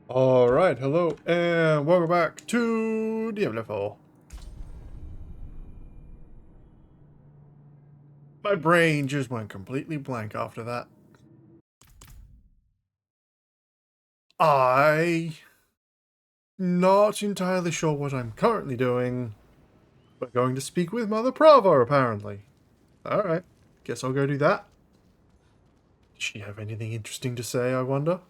Alright, hello, and welcome back to Diablo 4. My brain just went completely blank after that. Not entirely sure what I'm currently doing, but going to speak with Mother Prava, apparently. Alright, guess I'll go do that. Does she have anything interesting to say, I wonder?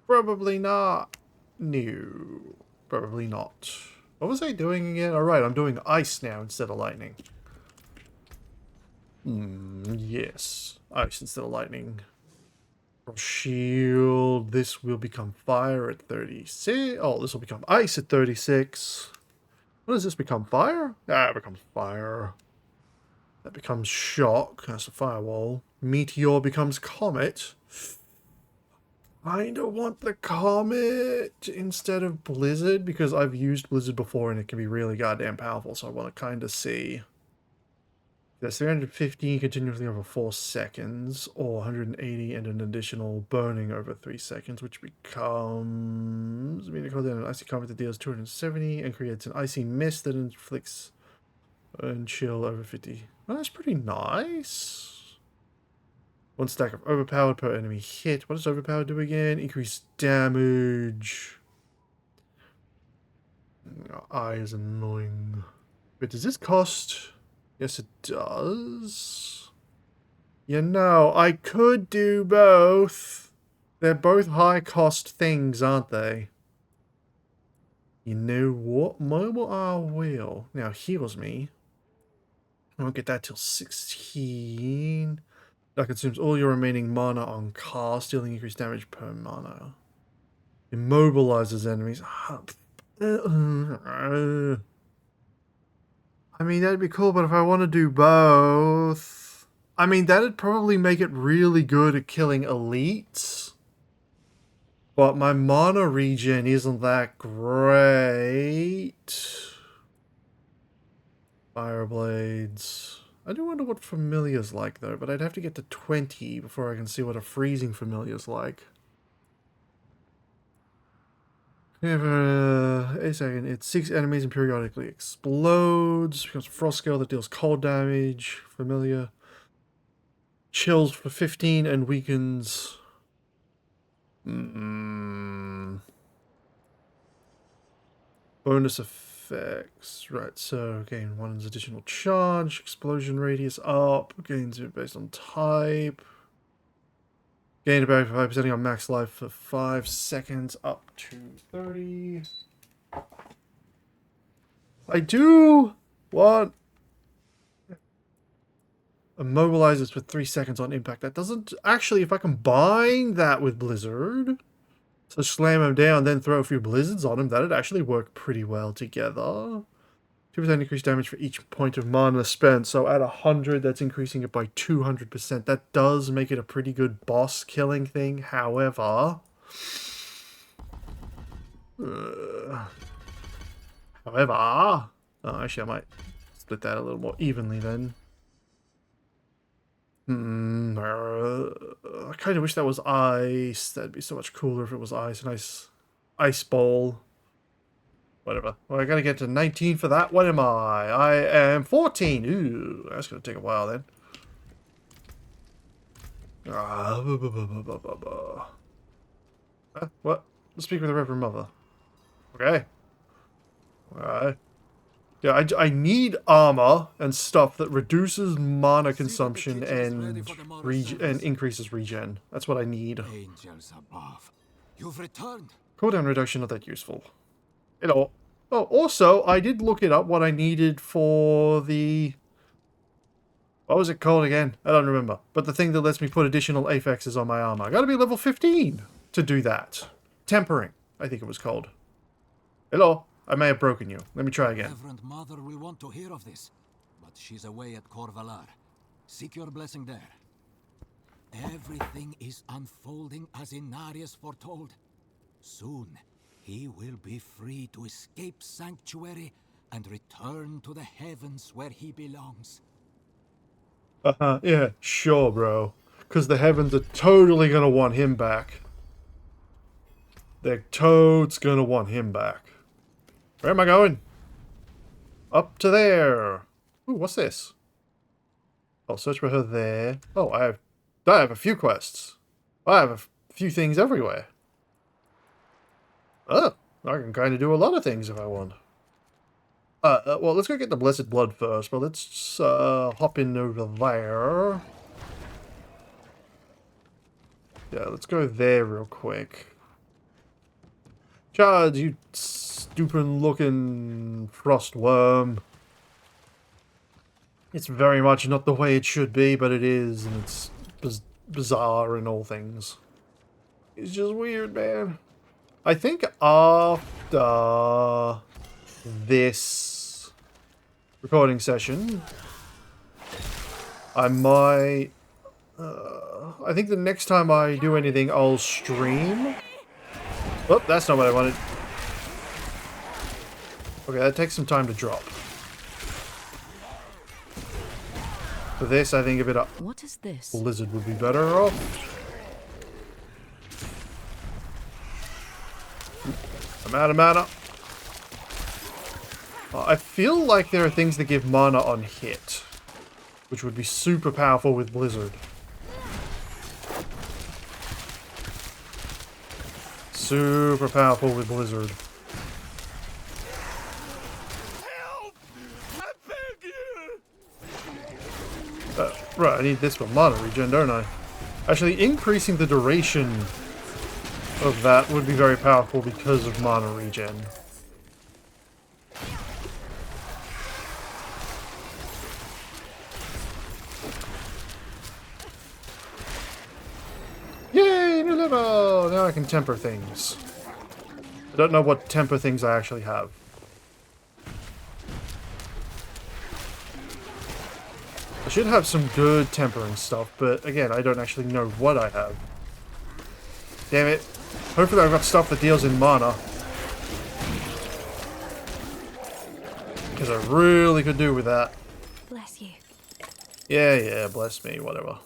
Probably not. No, probably not. What was I doing again? Alright, I'm doing ice now instead of lightning. Yes. Ice instead of lightning. Shield. This will become fire at 36. Oh, this will become ice at 36. What does this become? Fire? Ah, it becomes fire. That becomes shock. That's a firewall. Meteor becomes comet. Kinda want the comet instead of blizzard because I've used blizzard before and it can be really goddamn powerful, so I want to kind of see. That's 315 continuously over 4 seconds, or 180 and an additional burning over 3 seconds, which becomes... I mean, an icy comet that deals 270 and creates an icy mist that inflicts and chill over 50. Well, that's pretty nice. 1 stack of overpowered per enemy hit. What does overpowered do again? Increased damage. Eye is annoying. Wait, does this cost... Yes, it does. You know, I could do both. They're both high-cost things, aren't they? You know what? Mobile I will. Now, heals me. I won't get that till 16. That consumes all your remaining mana on cast, dealing increased damage per mana. Immobilizes enemies. I mean, that'd be cool, but if I want to do both... I mean, that'd probably make it really good at killing elites. But my mana regen isn't that great. Fire blades. I do wonder what familiar's like, though, but I'd have to get to 20 before I can see what a freezing familiar's like. A second. It 6 enemies and periodically explodes. Becomes a frost scale that deals cold damage. Familiar. Chills for 15 and weakens. Bonus effects. Right, so gain 1's additional charge. Explosion radius up. Gains it based on type. Gain about 5% on max life for 5 seconds up to 30. I do want... Immobilizes for 3 seconds on impact. That doesn't... Actually, if I combine that with Blizzard... So slam him down, then throw a few blizzards on him, that'd actually work pretty well together. 2% increased damage for each point of mana spent, so at 100, that's increasing it by 200%. That does make it a pretty good boss killing thing, however... Oh, actually, I might split that a little more evenly then. I kind of wish that was ice. That'd be so much cooler if it was ice. A nice ice ball. Whatever. Well, I gotta get to 19 for that. What am I? I am 14. Ooh, that's gonna take a while then. What? Let's speak with the Reverend Mother. Okay. Alright. Yeah, I need armor and stuff that reduces mana consumption and increases regen. That's what I need. Angels above. You've returned. Cooldown reduction, not that useful. Oh, also, I did look it up what I needed for the... What was it called again? I don't remember. But the thing that lets me put additional affixes on my armor. I gotta be level 15 to do that. Tempering, I think it was called. Hello? I may have broken you. Let me try again. Reverend Mother will want to hear of this, but she's away at Corvalar. Seek your blessing there. Everything is unfolding as Inarius foretold. Soon, he will be free to escape Sanctuary and return to the heavens where he belongs. Yeah, sure, bro. Because the heavens are totally gonna want him back. They're totes gonna want him back. Where am I going? Up to there. Ooh, what's this? I'll search for her there. Oh, I have a few quests. I have a few things everywhere. Oh, I can kind of do a lot of things if I want. Well, let's go get the Blessed Blood first, but let's hop in over there. Yeah, let's go there real quick. Charge, you stupid looking frost worm. It's very much not the way it should be, but it is, and it's bizarre in all things. It's just weird, man. I think after this recording session, I might... I think the next time I do anything, I'll stream. Oh, that's not what I wanted. Okay, that takes some time to drop. For this, I think a bit of What is this? Blizzard would be better off. I'm out of mana. I feel like there are things that give mana on hit, which would be super powerful with Blizzard. Super powerful with Blizzard. Help! I beg you! Right, I need this for mana regen, don't I? Actually, increasing the duration of that would be very powerful because of mana regen. Yay, new level! Now I can temper things. I don't know what temper things I actually have. I should have some good tempering stuff, but again, I don't actually know what I have. Damn it. Hopefully I've got stuff that deals in mana. Because I really could do with that. Bless you. Yeah, bless me, whatever.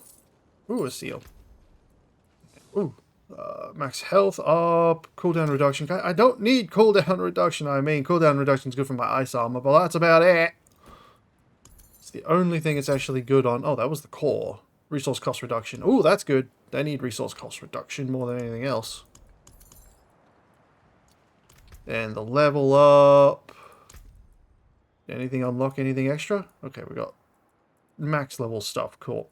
Ooh, a seal. Ooh, max health up, cooldown reduction. I don't need cooldown reduction, I mean, cooldown reduction is good for my ice armor, but that's about it. It's the only thing it's actually good on. Oh, that was the core. Resource cost reduction. Ooh, that's good. They need resource cost reduction more than anything else. And the level up. Anything unlock anything extra? Okay, we got max level stuff. Cool.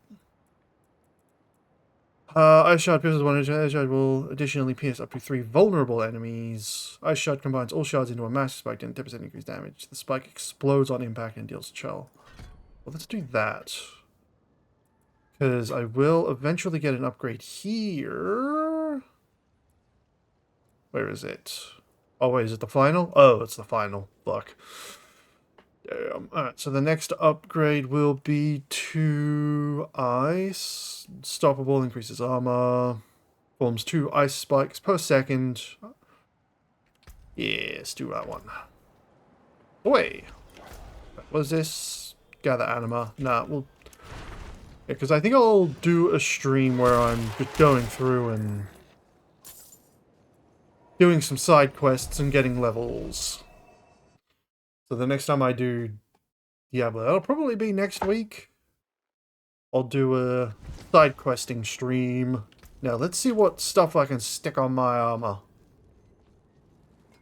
Ice Shard pierces one enemy. Ice Shard will additionally pierce up to 3 vulnerable enemies. Ice Shard combines all shards into a massive spike and 10% increased damage. The spike explodes on impact and deals chill. Well, let's do that. Because I will eventually get an upgrade here. Where is it? Oh, wait, is it the final? Oh, it's the final. Fuck. Damn. Alright, so the next upgrade will be to ice. Stoppable, increases armor. Forms 2 ice spikes per second. Yes, do that one. Away. What is this? Gather anima. Nah, we'll... Yeah, because I think I'll do a stream where I'm just going through and doing some side quests and getting levels. So the next time I do Diablo, that'll probably be next week. I'll do a side questing stream. Now let's see what stuff I can stick on my armor.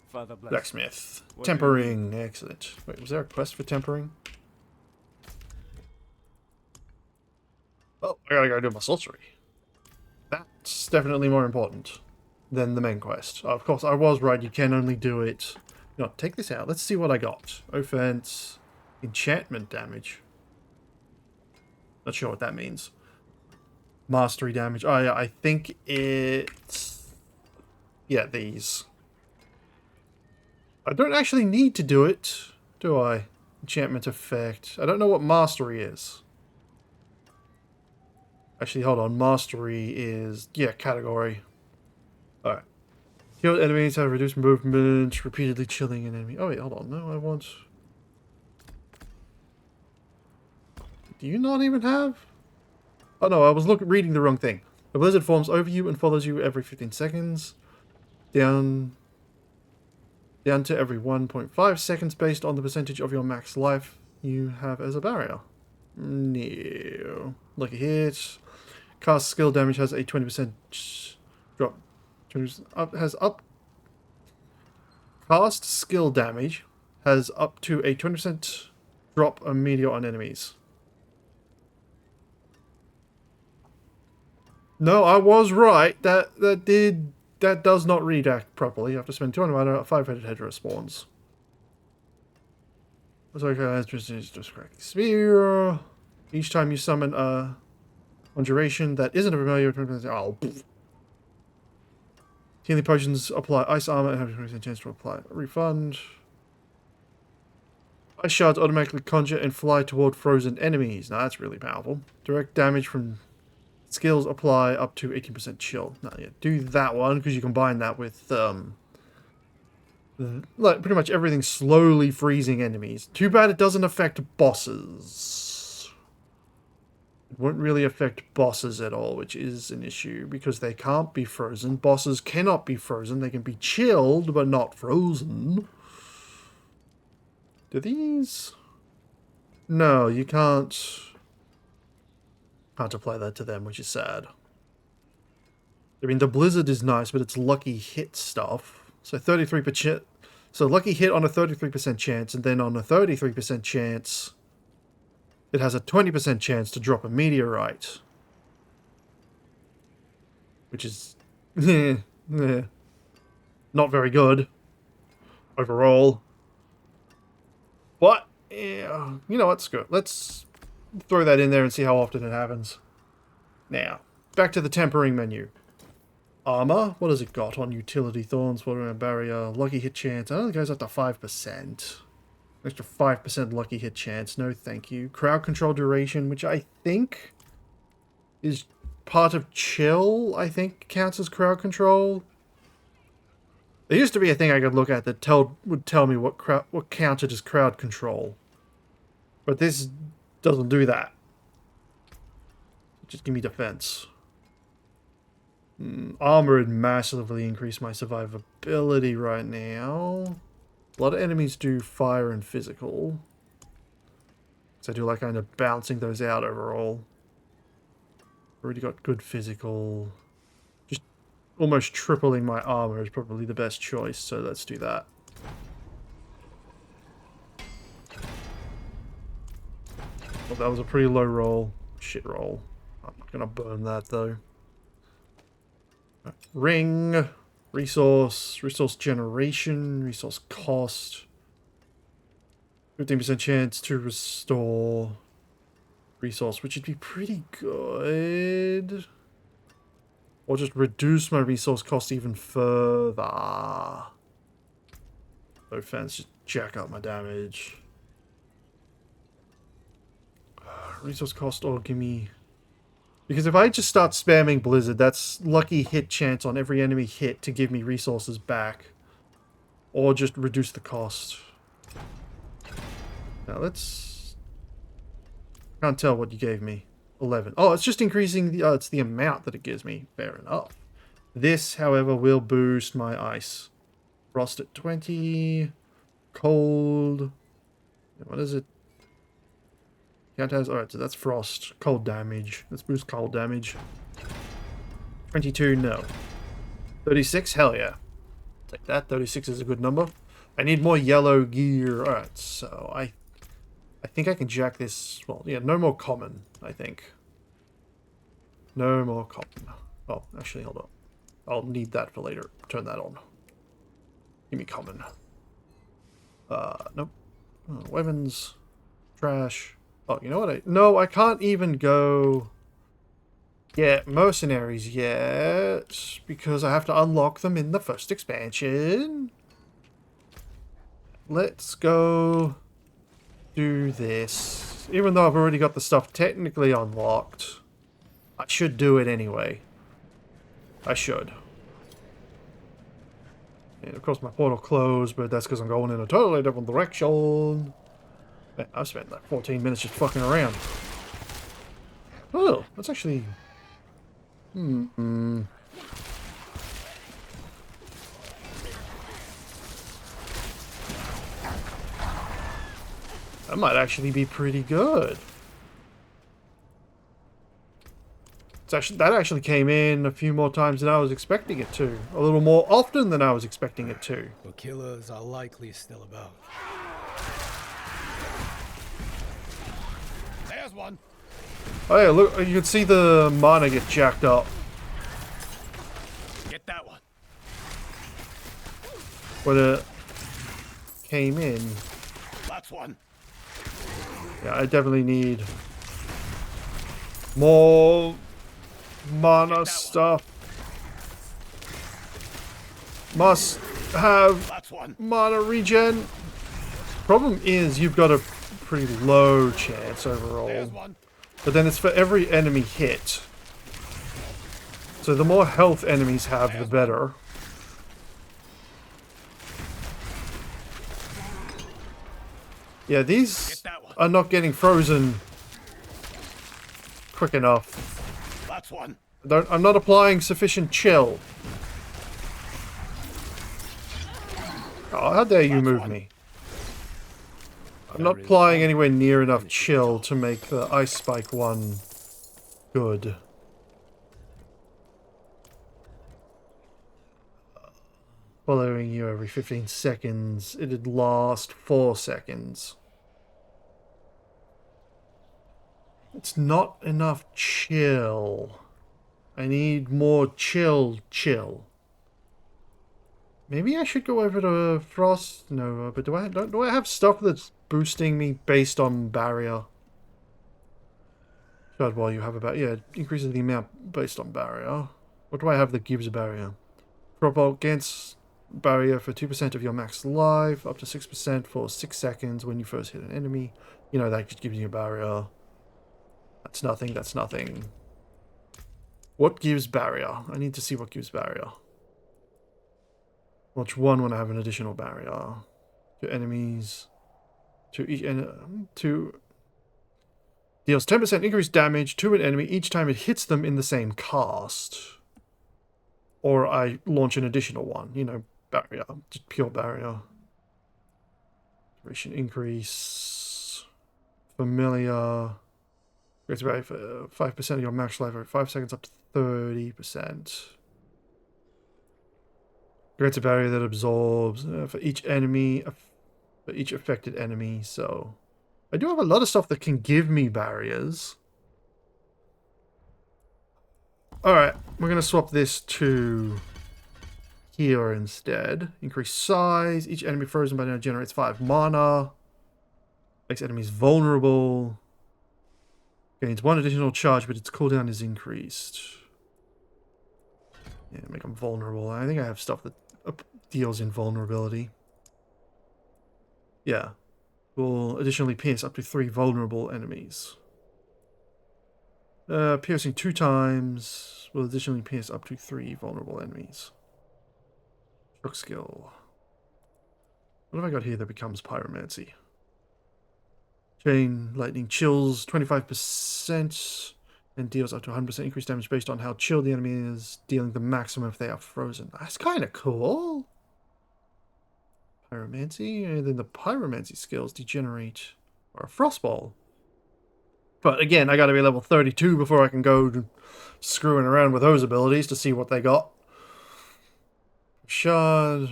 Father bless. Blacksmith. What Tempering. Excellent. Wait, was there a quest for tempering? Oh, I gotta go do my sorcery. That's definitely more important than the main quest. Of course, I was right. You can only do it... No, take this out. Let's see what I got. Offense. Enchantment damage. Not sure what that means. Mastery damage. Oh, yeah, I think it's... Yeah, these. I don't actually need to do it, do I? Enchantment effect. I don't know what mastery is. Actually, hold on. Mastery is... Yeah, category. Alright. Kill enemies have reduced movement, repeatedly chilling an enemy. Oh, wait, hold on. No, I want... Do you not even have... Oh, no, I was reading the wrong thing. The blizzard forms over you and follows you every 15 seconds. down to every 1.5 seconds based on the percentage of your max life you have as a barrier. No. Lucky hit. Cast skill damage has a 20% drop. Cast skill damage has up to a 20% drop immediate on enemies. No, I was right. That does not read properly. You have to spend 200 mana, 5-headed Hedra spawns. Just crack spear. Each time you summon a duration that isn't a familiar. Oh, healing potions apply ice armor and have a 20% chance to apply a refund. Ice shards automatically conjure and fly toward frozen enemies. Now that's really powerful. Direct damage from skills apply up to 18% chill. Now yeah, do that one because you combine that with like pretty much everything slowly freezing enemies. Too bad it doesn't affect bosses. It won't really affect bosses at all, which is an issue because they can't be frozen. Bosses cannot be frozen. They can be chilled, but not frozen. Do these? No, you can't apply that to them, which is sad. I mean, the blizzard is nice, but it's lucky hit stuff. So 33%. So lucky hit on a 33% chance, and then on a 33% chance, it has a 20% chance to drop a meteorite. Which is not very good overall. But yeah, you know what? Screw it. Let's throw that in there and see how often it happens. Now, back to the tempering menu. Armor, what has it got on utility? Thorns, water and barrier, lucky hit chance. I don't think it goes up to 5%. Extra 5% lucky hit chance. No thank you. Crowd control duration, which I think is part of chill, I think counts as crowd control. There used to be a thing I could look at that would tell me what counted as crowd control. But this doesn't do that. Just give me defense. Armor would massively increase my survivability right now. A lot of enemies do fire and physical. So I do like kind of balancing those out overall. Already got good physical. Just almost tripling my armor is probably the best choice, so let's do that. Well, that was a pretty low roll. Shit roll. I'm not gonna burn that though. Ring, resource generation, resource cost, 15% chance to restore resource, which would be pretty good. Or just reduce my resource cost even further. No offense, just jack up my damage. Resource cost, or give me... Because if I just start spamming Blizzard, that's lucky hit chance on every enemy hit to give me resources back. Or just reduce the cost. Now let's... Can't tell what you gave me. 11. Oh, it's just increasing the... it's the amount that it gives me. Fair enough. This, however, will boost my ice. Frost at 20. Cold. What is it? Alright, so that's frost. Cold damage. Let's boost cold damage. 22, no. 36, hell yeah. Take that. 36 is a good number. I need more yellow gear. Alright, so I think I can jack this. Well, yeah, no more common, I think. No more common. Oh, actually, hold on. I'll need that for later. Turn that on. Give me common. Nope. Oh, weapons. Trash. Oh, you know what? No, I can't even go get mercenaries yet because I have to unlock them in the first expansion. Let's go do this. Even though I've already got the stuff technically unlocked, I should do it anyway. I should. And of course my portal closed, but that's because I'm going in a totally different direction. Man, I've spent like 14 minutes just fucking around. Oh, that's actually... That might actually be pretty good. That actually came in a few more times than I was expecting it to. A little more often than I was expecting it to. The killers are likely still about. There's one. Oh yeah, look, you can see the mana get jacked up. Get that one. When it came in. That's one. Yeah, I definitely need more mana stuff. Must have That's one. mana regen. Problem is, you've got a pretty low chance overall. There's one. But then it's for every enemy hit. So the more health enemies have, the better. Yeah, these are not getting frozen quick enough. That's one. I'm not applying sufficient chill. Oh, how dare you move me? I'm not applying anywhere near enough chill to make the Ice Spike one good. Following you every 15 seconds. It'd last 4 seconds. It's not enough chill. I need more chill. Maybe I should go over to Frost Nova, but do I have stuff that's boosting me based on barrier? God, well, you have about, yeah, increases the amount based on barrier. What do I have that gives a barrier? Drop out against barrier for 2% of your max life, up to 6% for 6 seconds when you first hit an enemy. You know, that just gives you a barrier. That's nothing, that's nothing. What gives barrier? I need to see what gives barrier. Watch one when I have an additional barrier. To enemies. To each to deals 10% increased damage to an enemy each time it hits them in the same cast. Or I launch an additional one. You know, barrier. Just pure barrier. Duration increase. Familiar. It's about 5% of your max life every 5 seconds up to 30%. Grants a barrier that absorbs for each enemy, for each affected enemy. So I do have a lot of stuff that can give me barriers. Alright, we're going to swap this to here instead. Increase size. Each enemy frozen by now generates 5 mana. Makes enemies vulnerable. Gains 1 additional charge, but its cooldown is increased. Yeah, make them vulnerable. I think I have stuff that deals invulnerability. Yeah. Will additionally pierce up to 3 vulnerable enemies. Piercing 2 times will additionally pierce up to 3 vulnerable enemies. Shock skill. What have I got here that becomes pyromancy? Chain lightning chills 25% and deals up to 100% increased damage based on how chilled the enemy is, dealing the maximum if they are frozen. That's kind of cool. Pyromancy, and then the pyromancy skills degenerate or a frostball. But again, I gotta be level 32 before I can go screwing around with those abilities to see what they got. Shard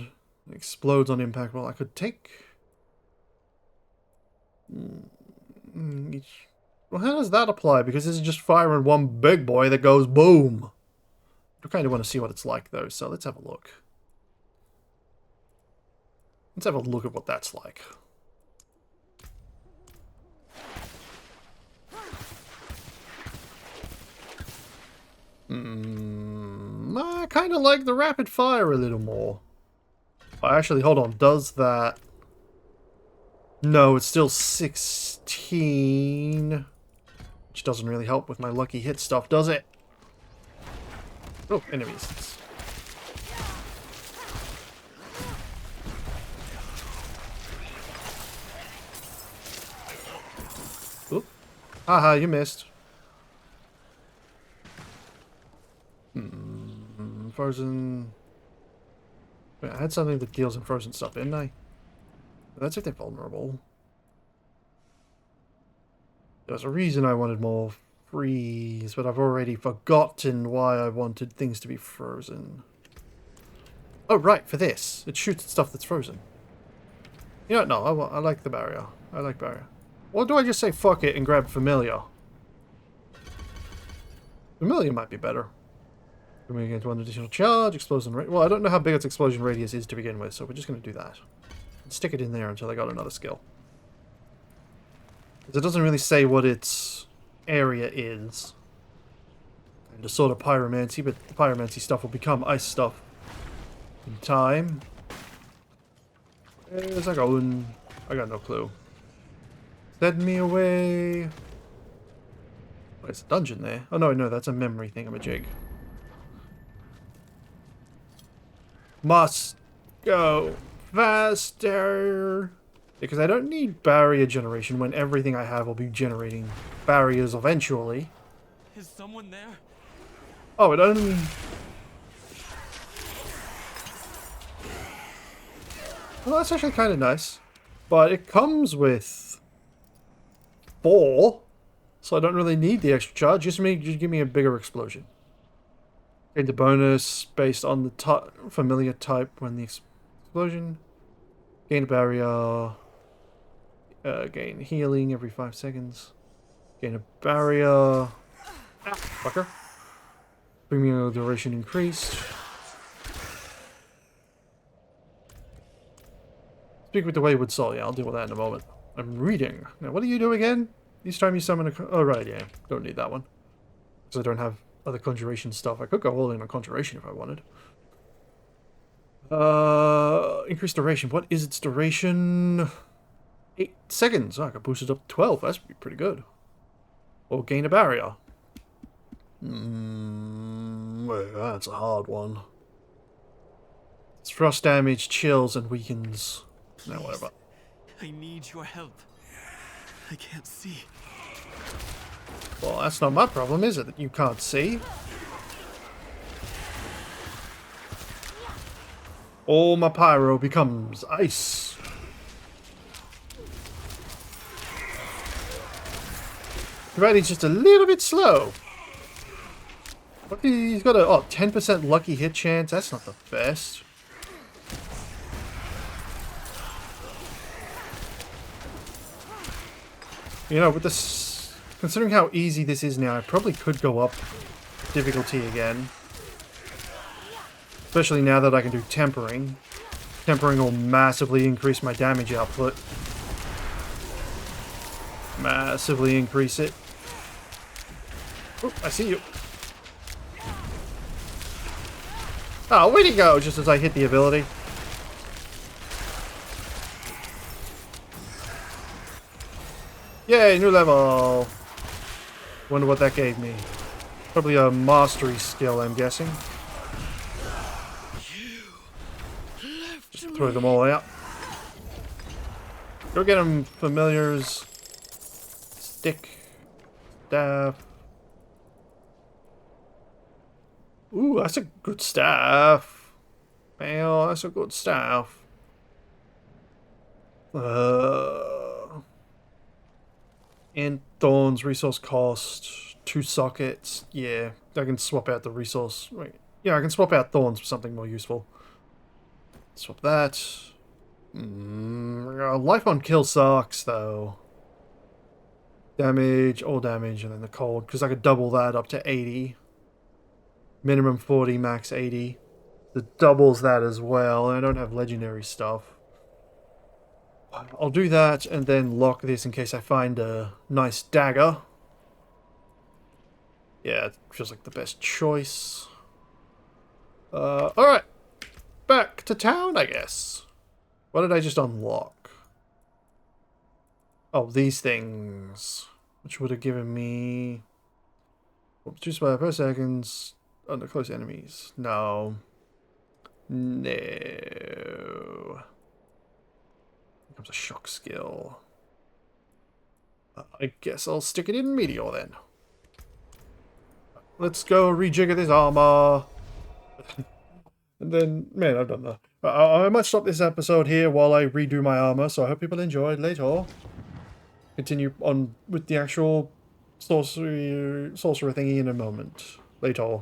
explodes on impact. Well, I could take. Well, how does that apply? Because this is just firing one big boy that goes boom. I kind of want to see what it's like though, so let's have a look. Let's have a look at what that's like. I kind of like the rapid fire a little more. Actually, hold on. Does that... No, it's still 16. Which doesn't really help with my lucky hit stuff, does it? Oh, enemies. Oop. Haha, you missed. Frozen... Wait, I had something that deals in frozen stuff, didn't I? That's if they're vulnerable. There's a reason I wanted more freeze, but I've already forgotten why I wanted things to be frozen. Oh, right, for this. It shoots at stuff that's frozen. You know, no, I like the barrier. I like barrier. Or do I just say fuck it and grab familiar? Familiar might be better. Coming against one additional charge, explosion rate. Well, I don't know how big its explosion radius is to begin with, so we're just going to do that. Stick it in there until I got another skill. Because it doesn't really say what its area is. And a sort of pyromancy, but the pyromancy stuff will become ice stuff in time. Where's I going? I got no clue. Send me away. Oh, it's a dungeon there. Oh no, that's a memory thingamajig. Must go faster. Because I don't need barrier generation when everything I have will be generating barriers eventually. Is someone there? Oh, it only... Well, that's actually kind of nice. But it comes with 4. So I don't really need the extra charge. Just give me a bigger explosion. Gain the bonus based on the familiar type when the explosion. Gain a barrier. Gain healing every 5 seconds. Gain a barrier. Ah, fucker. Premium duration increased. Speak with the wayward soul. Yeah, I'll deal with that in a moment. I'm reading. Now, what do you do again? Each time you summon a... Oh, right, yeah. Don't need that one. Because I don't have other conjuration stuff. I could go all in on conjuration if I wanted. Increased duration. What is its duration? 8 seconds. Oh, I could boost it up to 12. That's pretty good. Or gain a barrier. That's a hard one. It's frost damage, chills, and weakens. No, whatever. I need your help. I can't see. Well, that's not my problem, is it? That you can't see? All my pyro becomes ice. Right, he's just a little bit slow. What, he's got a 10% lucky hit chance. That's not the best. You know, with this, considering how easy this is now, I probably could go up difficulty again. Especially now that I can do tempering. Tempering will massively increase my damage output. Massively increase it. Oh, I see you. Oh, where'd he go? Just as I hit the ability. Yay, new level. Wonder what that gave me. Probably a mastery skill, I'm guessing. Just throw them all out. Go get them, familiars. Stick. Staff. Ooh, that's a good staff. Well, that's a good staff. And thorns, resource cost, 2 sockets. Yeah, I can swap out the resource. Wait, yeah, I can swap out thorns for something more useful. Swap that. Life on kill sucks, though. Damage, all damage, and then the cold, because I could double that up to 80. Minimum 40, max 80. That doubles that as well. I don't have legendary stuff. I'll do that and then lock this in case I find a nice dagger. Yeah, it feels like the best choice. Alright. Back to town, I guess. What did I just unlock? Oh, these things. Which would have given me... 2 spell per seconds under close enemies. No. No. Becomes a shock skill. I guess I'll stick it in Meteor then. Let's go rejigger this armor. And then, man, I've done that. I might stop this episode here while I redo my armor, so I hope people enjoyed. Later. continue on with the actual sorcerer thingy in a moment. Later.